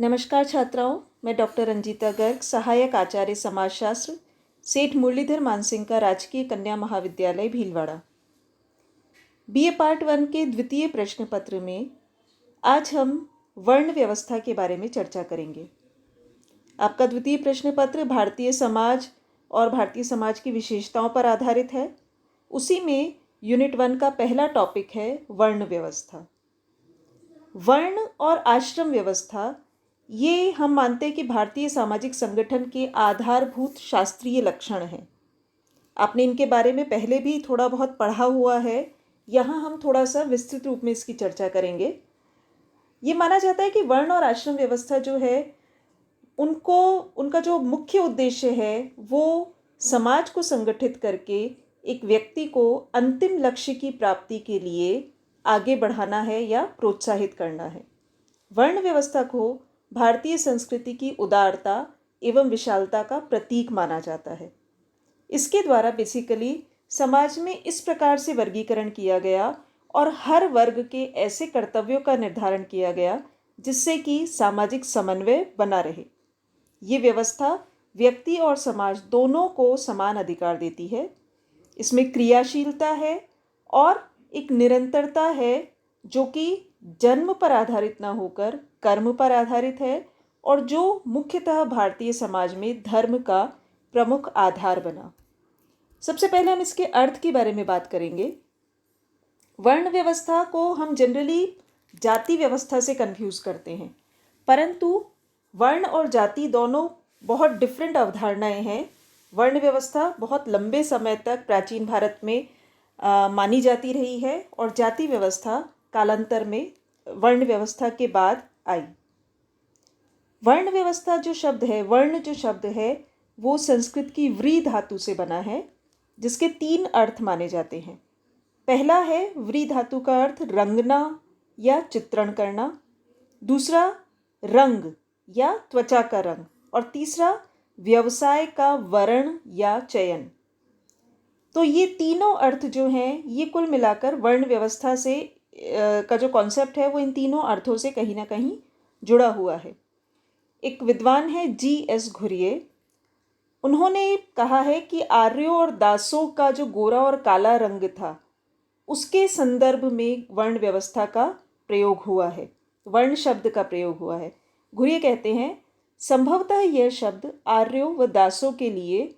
नमस्कार छात्राओं, मैं डॉक्टर रंजीता गर्ग, सहायक आचार्य समाजशास्त्र, सेठ मुरलीधर मानसिंह का राजकीय कन्या महाविद्यालय भीलवाड़ा। बीए पार्ट 1 के द्वितीय प्रश्न पत्र में आज हम वर्ण व्यवस्था के बारे में चर्चा करेंगे। आपका द्वितीय प्रश्न पत्र भारतीय समाज और भारतीय समाज की विशेषताओं पर आधारित है। उसी में यूनिट 1 का पहला टॉपिक है वर्ण व्यवस्था। वर्ण और आश्रम व्यवस्था ये हम मानते हैं कि भारतीय सामाजिक संगठन के आधारभूत शास्त्रीय लक्षण हैं। आपने इनके बारे में पहले भी थोड़ा बहुत पढ़ा हुआ है। यहाँ हम थोड़ा सा विस्तृत रूप में इसकी चर्चा करेंगे। ये माना जाता है कि वर्ण और आश्रम व्यवस्था जो है उनका जो मुख्य उद्देश्य है वो समाज को संगठित करके एक व्यक्ति को अंतिम लक्ष्य की प्राप्ति के लिए आगे बढ़ाना है या प्रोत्साहित करना है। वर्ण व्यवस्था को भारतीय संस्कृति की उदारता एवं विशालता का प्रतीक माना जाता है। इसके द्वारा बेसिकली समाज में इस प्रकार से वर्गीकरण किया गया और हर वर्ग के ऐसे कर्तव्यों का निर्धारण किया गया जिससे कि सामाजिक समन्वय बना रहे। ये व्यवस्था व्यक्ति और समाज दोनों को समान अधिकार देती है। इसमें क्रियाशीलता है और एक निरंतरता है जो कि जन्म पर आधारित ना होकर कर्म पर आधारित है और जो मुख्यतः भारतीय समाज में धर्म का प्रमुख आधार बना। सबसे पहले हम इसके अर्थ के बारे में बात करेंगे। वर्ण व्यवस्था को हम जनरली जाति व्यवस्था से कंफ्यूज करते हैं, परंतु वर्ण और जाति दोनों बहुत डिफरेंट अवधारणाएं हैं। वर्ण व्यवस्था बहुत लंबे समय तक प्राचीन भारत में मानी जाती रही है और जाति व्यवस्था कालांतर में वर्ण व्यवस्था के बाद आई। वर्ण व्यवस्था जो शब्द है, वर्ण जो शब्द है वो संस्कृत की व्री धातु से बना है, जिसके 3 अर्थ माने जाते हैं। पहला है व्री धातु का अर्थ रंगना या चित्रण करना, दूसरा रंग या त्वचा का रंग और तीसरा व्यवसाय का वर्ण या चयन। तो ये तीनों अर्थ जो हैं ये कुल मिलाकर वर्ण व्यवस्था से का जो कॉन्सेप्ट है वो इन तीनों अर्थों से कहीं ना कहीं जुड़ा हुआ है। एक विद्वान है G.S. घुरिये। उन्होंने कहा है कि आर्यों और दासों का जो गोरा और काला रंग था उसके संदर्भ में वर्ण व्यवस्था का प्रयोग हुआ है, वर्ण शब्द का प्रयोग हुआ है। घुरिये कहते हैं संभवतः यह शब्द आर्यों व दासों के लिए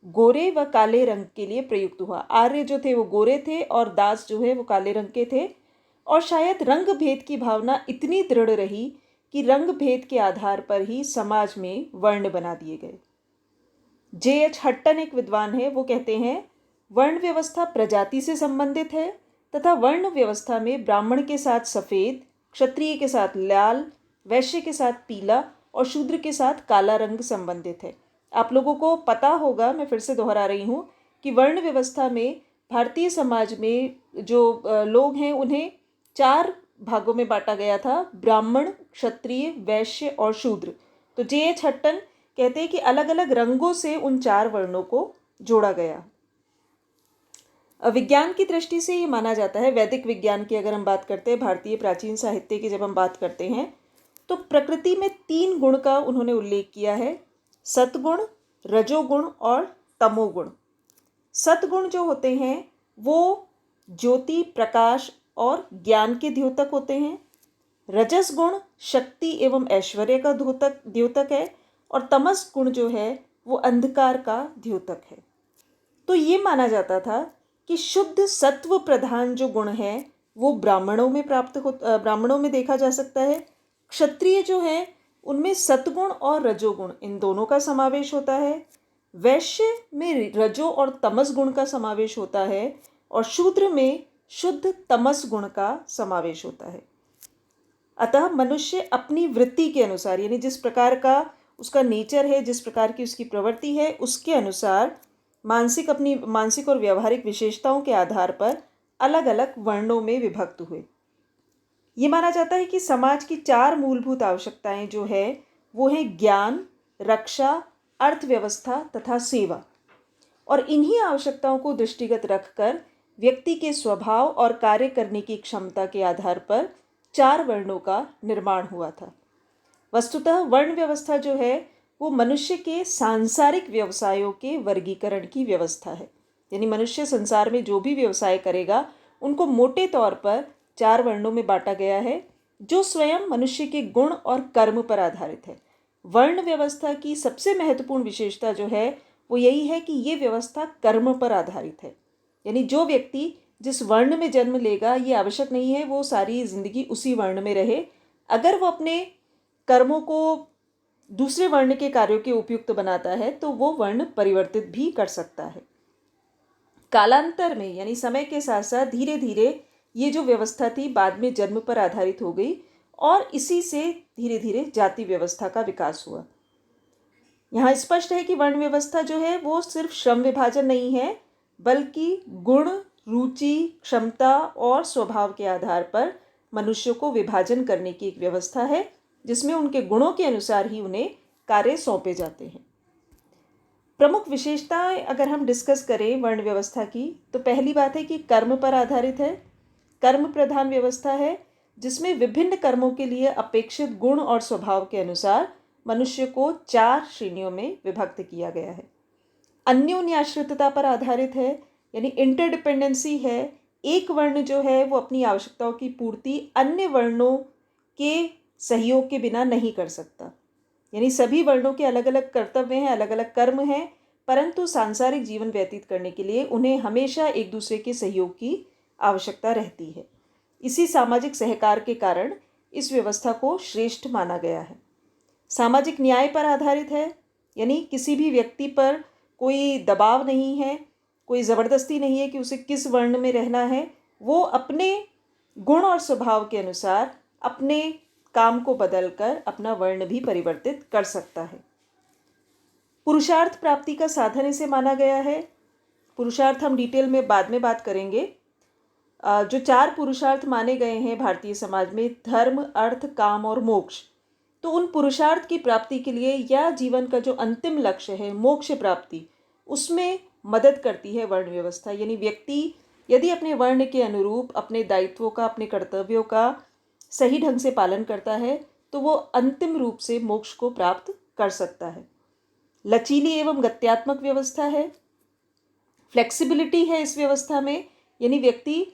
गोरे व काले रंग के लिए प्रयुक्त हुआ। आर्य जो थे वो गोरे थे और दास जो है वो काले रंग के थे, और शायद रंग भेद की भावना इतनी दृढ़ रही कि रंग भेद के आधार पर ही समाज में वर्ण बना दिए गए। J.H. हट्टन एक विद्वान है, वो कहते हैं वर्ण व्यवस्था प्रजाति से संबंधित है तथा वर्ण व्यवस्था में ब्राह्मण के साथ सफ़ेद, क्षत्रिय के साथ लाल, वैश्य के साथ पीला और शूद्र के साथ काला रंग संबंधित है। आप लोगों को पता होगा, मैं फिर से दोहरा रही हूँ कि वर्ण व्यवस्था में भारतीय समाज में जो लोग हैं उन्हें 4 भागों में बांटा गया था, ब्राह्मण, क्षत्रिय, वैश्य और शूद्र। तो J.H. हट्टन कहते हैं कि अलग अलग रंगों से उन 4 वर्णों को जोड़ा गया। विज्ञान की दृष्टि से ये माना जाता है, वैदिक विज्ञान की अगर हम बात करते हैं, भारतीय प्राचीन साहित्य की जब हम बात करते हैं तो प्रकृति में 3 गुण का उन्होंने उल्लेख किया है, सतगुण, रजोगुण और तमोगुण। सतगुण जो होते हैं वो ज्योति, प्रकाश और ज्ञान के द्योतक होते हैं। रजस गुण शक्ति एवं ऐश्वर्य का द्योतक है और तमस गुण जो है वो अंधकार का द्योतक है। तो ये माना जाता था कि शुद्ध सत्व प्रधान जो गुण है वो ब्राह्मणों में देखा जा सकता है। क्षत्रिय जो है उनमें सतगुण और रजोगुण इन दोनों का समावेश होता है। वैश्य में रजो और तमस गुण का समावेश होता है और शूद्र में शुद्ध तमस गुण का समावेश होता है। अतः मनुष्य अपनी वृत्ति के अनुसार, यानी जिस प्रकार का उसका नेचर है, जिस प्रकार की उसकी प्रवृत्ति है, उसके अनुसार मानसिक और व्यावहारिक विशेषताओं के आधार पर अलग अलग वर्णों में विभक्त हुए। ये माना जाता है कि समाज की 4 मूलभूत आवश्यकताएं जो है वो है ज्ञान, रक्षा, अर्थव्यवस्था तथा सेवा, और इन्हीं आवश्यकताओं को दृष्टिगत रखकर व्यक्ति के स्वभाव और कार्य करने की क्षमता के आधार पर 4 वर्णों का निर्माण हुआ था। वस्तुतः वर्ण व्यवस्था जो है वो मनुष्य के सांसारिक व्यवसायों के वर्गीकरण की व्यवस्था है। यानी मनुष्य संसार में जो भी व्यवसाय करेगा उनको मोटे तौर पर 4 वर्णों में बांटा गया है, जो स्वयं मनुष्य के गुण और कर्म पर आधारित है। वर्ण व्यवस्था की सबसे महत्वपूर्ण विशेषता जो है वो यही है कि ये व्यवस्था कर्म पर आधारित है। यानी जो व्यक्ति जिस वर्ण में जन्म लेगा ये आवश्यक नहीं है वो सारी जिंदगी उसी वर्ण में रहे। अगर वो अपने कर्मों को दूसरे वर्ण के कार्यों के उपयुक्त बनाता है तो वो वर्ण परिवर्तित भी कर सकता है। कालांतर में यानी समय के साथ साथ धीरे धीरे ये जो व्यवस्था थी बाद में जन्म पर आधारित हो गई और इसी से धीरे धीरे जाति व्यवस्था का विकास हुआ। यहाँ स्पष्ट है कि वर्ण व्यवस्था जो है वो सिर्फ श्रम विभाजन नहीं है, बल्कि गुण, रुचि, क्षमता और स्वभाव के आधार पर मनुष्यों को विभाजन करने की एक व्यवस्था है, जिसमें उनके गुणों के अनुसार ही उन्हें कार्य सौंपे जाते हैं। प्रमुख विशेषताएं अगर हम डिस्कस करें वर्ण व्यवस्था की, तो पहली बात है कि कर्म पर आधारित है। कर्म प्रधान व्यवस्था है जिसमें विभिन्न कर्मों के लिए अपेक्षित गुण और स्वभाव के अनुसार मनुष्य को 4 श्रेणियों में विभक्त किया गया है। अन्योन्याश्रितता पर आधारित है, यानी इंटरडिपेंडेंसी है। एक वर्ण जो है वो अपनी आवश्यकताओं की पूर्ति अन्य वर्णों के सहयोग के बिना नहीं कर सकता। यानी सभी वर्णों के अलग अलग कर्तव्य हैं, अलग अलग कर्म हैं, परंतु सांसारिक जीवन व्यतीत करने के लिए उन्हें हमेशा एक दूसरे के सहयोग की आवश्यकता रहती है। इसी सामाजिक सहकार के कारण इस व्यवस्था को श्रेष्ठ माना गया है। सामाजिक न्याय पर आधारित है, यानी किसी भी व्यक्ति पर कोई दबाव नहीं है, कोई ज़बरदस्ती नहीं है कि उसे किस वर्ण में रहना है। वो अपने गुण और स्वभाव के अनुसार अपने काम को बदलकर अपना वर्ण भी परिवर्तित कर सकता है। पुरुषार्थ प्राप्ति का साधन इसे माना गया है। पुरुषार्थ हम डिटेल में बाद में बात करेंगे। जो 4 पुरुषार्थ माने गए हैं भारतीय समाज में, धर्म, अर्थ, काम और मोक्ष, तो उन पुरुषार्थ की प्राप्ति के लिए या जीवन का जो अंतिम लक्ष्य है मोक्ष प्राप्ति, उसमें मदद करती है वर्ण व्यवस्था। यानी व्यक्ति यदि अपने वर्ण के अनुरूप अपने दायित्वों का, अपने कर्तव्यों का सही ढंग से पालन करता है तो वो अंतिम रूप से मोक्ष को प्राप्त कर सकता है। लचीली एवं गत्यात्मक व्यवस्था है, फ्लेक्सिबिलिटी है इस व्यवस्था में। यानी व्यक्ति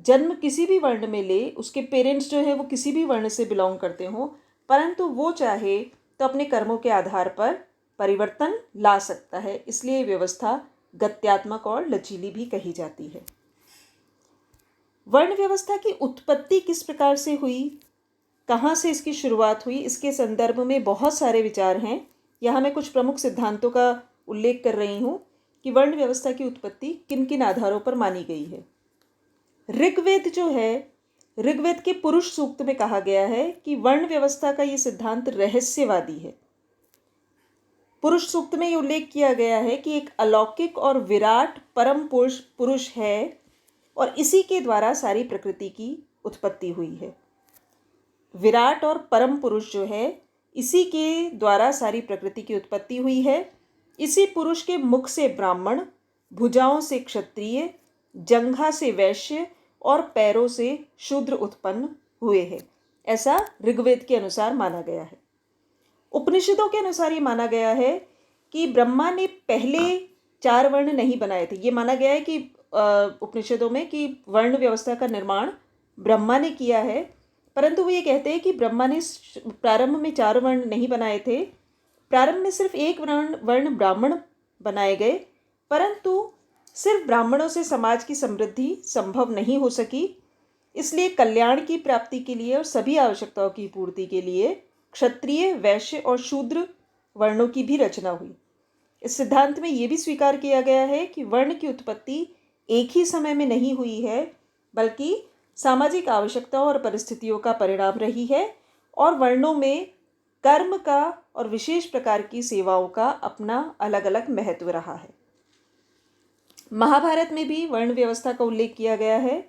जन्म किसी भी वर्ण में ले, उसके पेरेंट्स जो है वो किसी भी वर्ण से बिलोंग करते हों, परंतु वो चाहे तो अपने कर्मों के आधार पर परिवर्तन ला सकता है। इसलिए व्यवस्था गत्यात्मक और लचीली भी कही जाती है। वर्ण व्यवस्था की उत्पत्ति किस प्रकार से हुई, कहाँ से इसकी शुरुआत हुई, इसके संदर्भ में बहुत सारे विचार हैं। यहाँ मैं कुछ प्रमुख सिद्धांतों का उल्लेख कर रही हूँ कि वर्ण व्यवस्था की उत्पत्ति किन किन आधारों पर मानी गई है। ऋग्वेद जो है, ऋग्वेद के पुरुष सूक्त में कहा गया है कि वर्ण व्यवस्था का ये सिद्धांत रहस्यवादी है। पुरुष सूक्त में ये उल्लेख किया गया है कि एक अलौकिक और विराट परम पुरुष है और इसी के द्वारा सारी प्रकृति की उत्पत्ति हुई है। विराट और परम पुरुष जो है, इसी के द्वारा सारी प्रकृति की उत्पत्ति हुई है। इसी पुरुष के मुख से ब्राह्मण, भुजाओं से क्षत्रिय, जंघा से वैश्य और पैरों से शूद्र उत्पन्न हुए हैं, ऐसा ऋग्वेद के अनुसार माना गया है। उपनिषदों के अनुसार ये माना गया है कि ब्रह्मा ने पहले 4 वर्ण नहीं बनाए थे। ये माना गया है कि उपनिषदों में कि वर्ण व्यवस्था का निर्माण ब्रह्मा ने किया है, परंतु वो ये कहते हैं कि ब्रह्मा ने प्रारंभ में 4 वर्ण नहीं बनाए थे। प्रारंभ में सिर्फ एक वर्ण ब्राह्मण बनाए गए, परंतु सिर्फ ब्राह्मणों से समाज की समृद्धि संभव नहीं हो सकी। इसलिए कल्याण की प्राप्ति के लिए और सभी आवश्यकताओं की पूर्ति के लिए क्षत्रिय, वैश्य और शूद्र वर्णों की भी रचना हुई। इस सिद्धांत में ये भी स्वीकार किया गया है कि वर्ण की उत्पत्ति एक ही समय में नहीं हुई है, बल्कि सामाजिक आवश्यकताओं और परिस्थितियों का परिणाम रही है और वर्णों में कर्म का और विशेष प्रकार की सेवाओं का अपना अलग अलग महत्व रहा है। महाभारत में भी वर्ण व्यवस्था का उल्लेख किया गया है।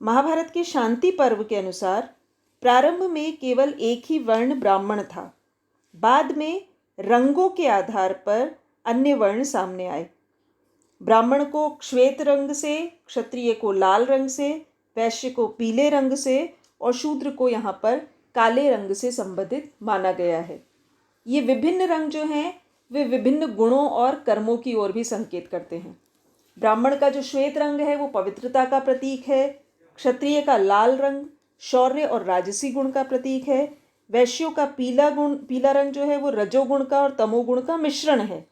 महाभारत के शांति पर्व के अनुसार प्रारंभ में केवल एक ही वर्ण ब्राह्मण था। बाद में रंगों के आधार पर अन्य वर्ण सामने आए। ब्राह्मण को श्वेत रंग से, क्षत्रिय को लाल रंग से, वैश्य को पीले रंग से और शूद्र को यहाँ पर काले रंग से संबंधित माना गया है। ये विभिन्न रंग जो हैं वे विभिन्न गुणों और कर्मों की ओर भी संकेत करते हैं। ब्राह्मण का जो श्वेत रंग है वो पवित्रता का प्रतीक है। क्षत्रिय का लाल रंग शौर्य और राजसी गुण का प्रतीक है। वैश्यों का पीला रंग जो है वो रजोगुण का और तमोगुण का मिश्रण है।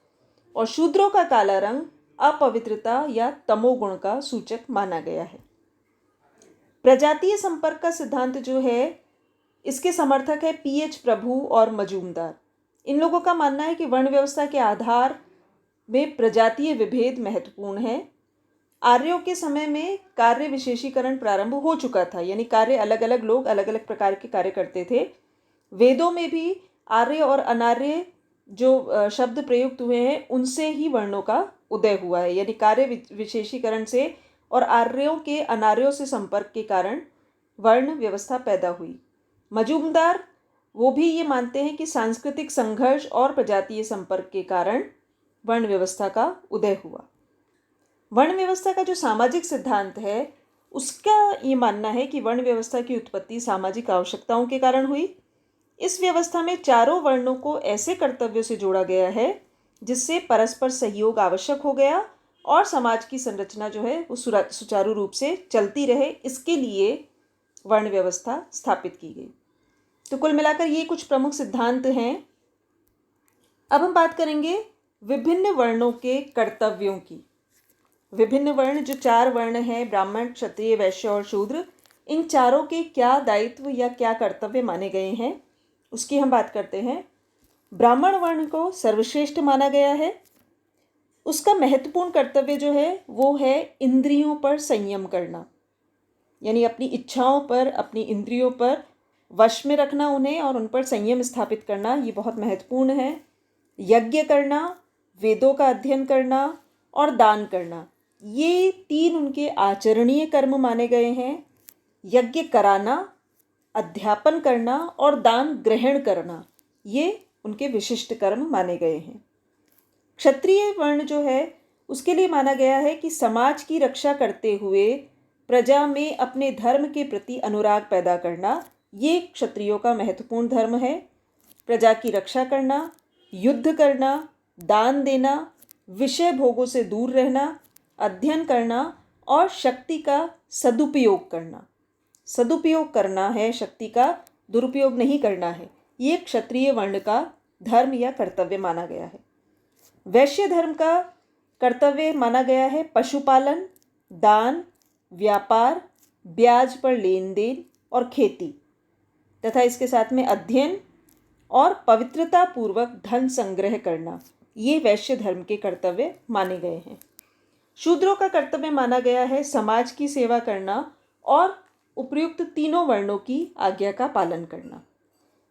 और शूद्रों का काला रंग अपवित्रता या तमोगुण का सूचक माना गया है। प्रजातीय संपर्क का सिद्धांत जो है इसके समर्थक है पीएच प्रभु और मजूमदार। इन लोगों का मानना है कि वर्ण व्यवस्था के आधार में प्रजातीय विभेद महत्वपूर्ण है। आर्यों के समय में कार्य विशेषीकरण प्रारंभ हो चुका था, यानी कार्य अलग अलग लोग अलग अलग प्रकार के कार्य करते थे। वेदों में भी आर्य और अनार्य जो शब्द प्रयुक्त हुए हैं उनसे ही वर्णों का उदय हुआ है, यानी कार्य विशेषीकरण से और आर्यों के अनार्यों से संपर्क के कारण वर्ण व्यवस्था पैदा हुई। मजूमदार वो भी ये मानते हैं कि सांस्कृतिक संघर्ष और प्रजातीय संपर्क के कारण वर्ण व्यवस्था का उदय हुआ। वर्ण व्यवस्था का जो सामाजिक सिद्धांत है उसका ये मानना है कि वर्ण व्यवस्था की उत्पत्ति सामाजिक आवश्यकताओं के कारण हुई। इस व्यवस्था में चारों वर्णों को ऐसे कर्तव्यों से जोड़ा गया है जिससे परस्पर सहयोग आवश्यक हो गया और समाज की संरचना जो है वो सुचारू रूप से चलती रहे, इसके लिए वर्ण व्यवस्था स्थापित की गई। तो कुल मिलाकर ये कुछ प्रमुख सिद्धांत हैं। अब हम बात करेंगे विभिन्न वर्णों के कर्तव्यों की। विभिन्न वर्ण जो 4 वर्ण हैं ब्राह्मण, क्षत्रिय, वैश्य और शूद्र, इन चारों के क्या दायित्व या क्या कर्तव्य माने गए हैं उसकी हम बात करते हैं। ब्राह्मण वर्ण को सर्वश्रेष्ठ माना गया है। उसका महत्वपूर्ण कर्तव्य जो है वो है इंद्रियों पर संयम करना, यानी अपनी इच्छाओं पर, अपनी इंद्रियों पर वश में रखना उन्हें और उन पर संयम स्थापित करना, ये बहुत महत्वपूर्ण है। यज्ञ करना, वेदों का अध्ययन करना और दान करना, ये 3 उनके आचरणीय कर्म माने गए हैं। यज्ञ कराना, अध्यापन करना और दान ग्रहण करना, ये उनके विशिष्ट कर्म माने गए हैं। क्षत्रिय वर्ण जो है उसके लिए माना गया है कि समाज की रक्षा करते हुए प्रजा में अपने धर्म के प्रति अनुराग पैदा करना, ये क्षत्रियों का महत्वपूर्ण धर्म है। प्रजा की रक्षा करना, युद्ध करना, दान देना, विषय भोगों से दूर रहना, अध्ययन करना और शक्ति का सदुपयोग करना। सदुपयोग करना है, शक्ति का दुरुपयोग नहीं करना है, ये क्षत्रिय वर्ण का धर्म या कर्तव्य माना गया है। वैश्य धर्म का कर्तव्य माना गया है पशुपालन, दान, व्यापार, ब्याज पर लेन देन और खेती तथा इसके साथ में अध्ययन और पवित्रता पूर्वक धन संग्रह करना, ये वैश्य धर्म के कर्तव्य माने गए हैं। शूद्रों का कर्तव्य माना गया है समाज की सेवा करना और उपर्युक्त तीनों वर्णों की आज्ञा का पालन करना।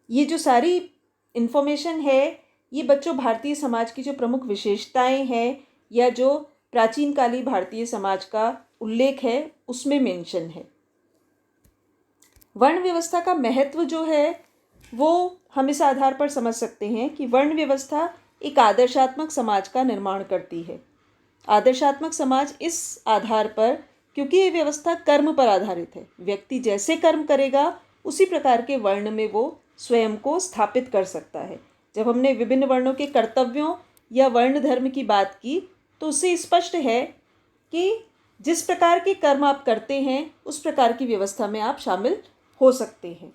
ये जो सारी इन्फॉर्मेशन है ये बच्चों भारतीय समाज की जो प्रमुख विशेषताएं हैं या जो प्राचीन काली भारतीय समाज का उल्लेख है उसमें मेंशन है। वर्ण व्यवस्था का महत्व जो है वो हम इस आधार पर समझ सकते हैं कि वर्ण व्यवस्था एक आदर्शात्मक समाज का निर्माण करती है। आदर्शात्मक समाज इस आधार पर, क्योंकि ये व्यवस्था कर्म पर आधारित है, व्यक्ति जैसे कर्म करेगा उसी प्रकार के वर्ण में वो स्वयं को स्थापित कर सकता है। जब हमने विभिन्न वर्णों के कर्तव्यों या वर्ण धर्म की बात की तो उससे स्पष्ट है कि जिस प्रकार के कर्म आप करते हैं उस प्रकार की व्यवस्था में आप शामिल हो सकते हैं।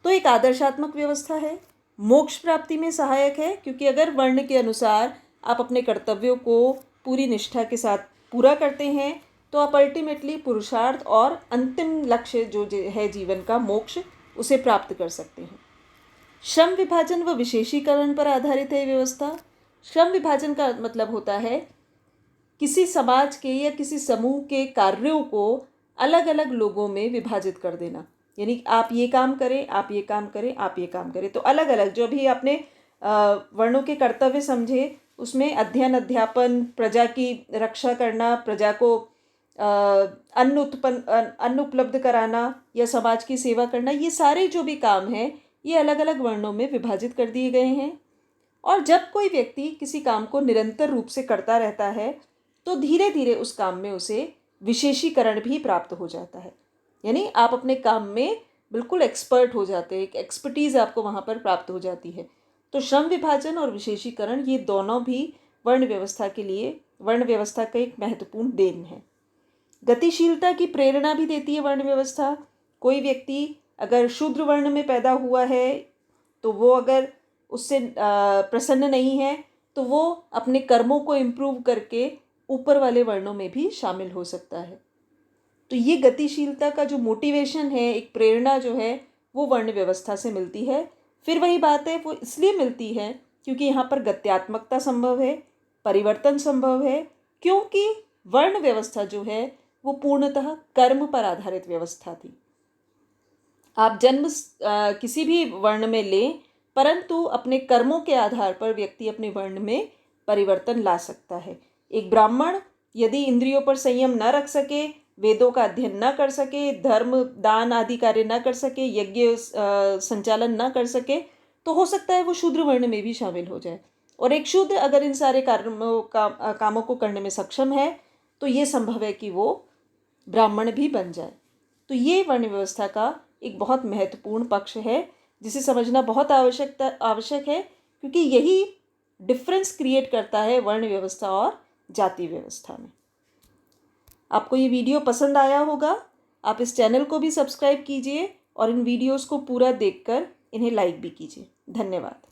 तो एक आदर्शात्मक व्यवस्था है, मोक्ष प्राप्ति में सहायक है, क्योंकि अगर वर्ण के अनुसार आप अपने कर्तव्यों को पूरी निष्ठा के साथ पूरा करते हैं तो आप अल्टीमेटली पुरुषार्थ और अंतिम लक्ष्य जो है जीवन का मोक्ष, उसे प्राप्त कर सकते हैं। श्रम विभाजन व विशेषीकरण पर आधारित है व्यवस्था। श्रम विभाजन का मतलब होता है किसी समाज के या किसी समूह के कार्यों को अलग अलग लोगों में विभाजित कर देना, यानी आप ये काम करें, आप ये काम करें, आप ये काम करें। तो अलग अलग जो भी आपने वर्णों के कर्तव्य समझे उसमें अध्ययन, अध्यापन, प्रजा की रक्षा करना, प्रजा को अन्न उपलब्ध कराना या समाज की सेवा करना, ये सारे जो भी काम हैं ये अलग अलग वर्णों में विभाजित कर दिए गए हैं। और जब कोई व्यक्ति किसी काम को निरंतर रूप से करता रहता है तो धीरे धीरे उस काम में उसे विशेषीकरण भी प्राप्त हो जाता है, यानी आप अपने काम में बिल्कुल एक्सपर्ट हो जाते हैं, एक एक्सपर्टीज़ आपको वहाँ पर प्राप्त हो जाती है। तो श्रम विभाजन और विशेषीकरण ये दोनों भी वर्ण व्यवस्था के लिए वर्ण व्यवस्था का एक महत्वपूर्ण देन है। गतिशीलता की प्रेरणा भी देती है वर्ण व्यवस्था। कोई व्यक्ति अगर शूद्र वर्ण में पैदा हुआ है तो वो अगर उससे प्रसन्न नहीं है तो वो अपने कर्मों को इम्प्रूव करके ऊपर वाले वर्णों में भी शामिल हो सकता है। तो ये गतिशीलता का जो मोटिवेशन है, एक प्रेरणा जो है, वो वर्ण व्यवस्था से मिलती है। फिर वही बात है, वो इसलिए मिलती है क्योंकि यहाँ पर गत्यात्मकता संभव है, परिवर्तन संभव है, क्योंकि वर्ण व्यवस्था जो है वो पूर्णतः कर्म पर आधारित व्यवस्था थी। आप जन्म किसी भी वर्ण में लें, परंतु अपने कर्मों के आधार पर व्यक्ति अपने वर्ण में परिवर्तन ला सकता है। एक ब्राह्मण यदि इंद्रियों पर संयम न रख सके, वेदों का अध्ययन न कर सके, धर्म दान आदि कार्य न कर सके, यज्ञ संचालन न कर सके, तो हो सकता है वो शूद्र वर्ण में भी शामिल हो जाए। और एक शूद्र अगर इन सारे कामों को करने में सक्षम है तो ये संभव है कि वो ब्राह्मण भी बन जाए। तो ये वर्ण व्यवस्था का एक बहुत महत्वपूर्ण पक्ष है जिसे समझना बहुत आवश्यक है, क्योंकि यही डिफरेंस क्रिएट करता है वर्ण व्यवस्था और जाति व्यवस्था में। आपको ये वीडियो पसंद आया होगा। आप इस चैनल को भी सब्सक्राइब कीजिए और इन वीडियोस को पूरा देखकर इन्हें लाइक भी कीजिए। धन्यवाद।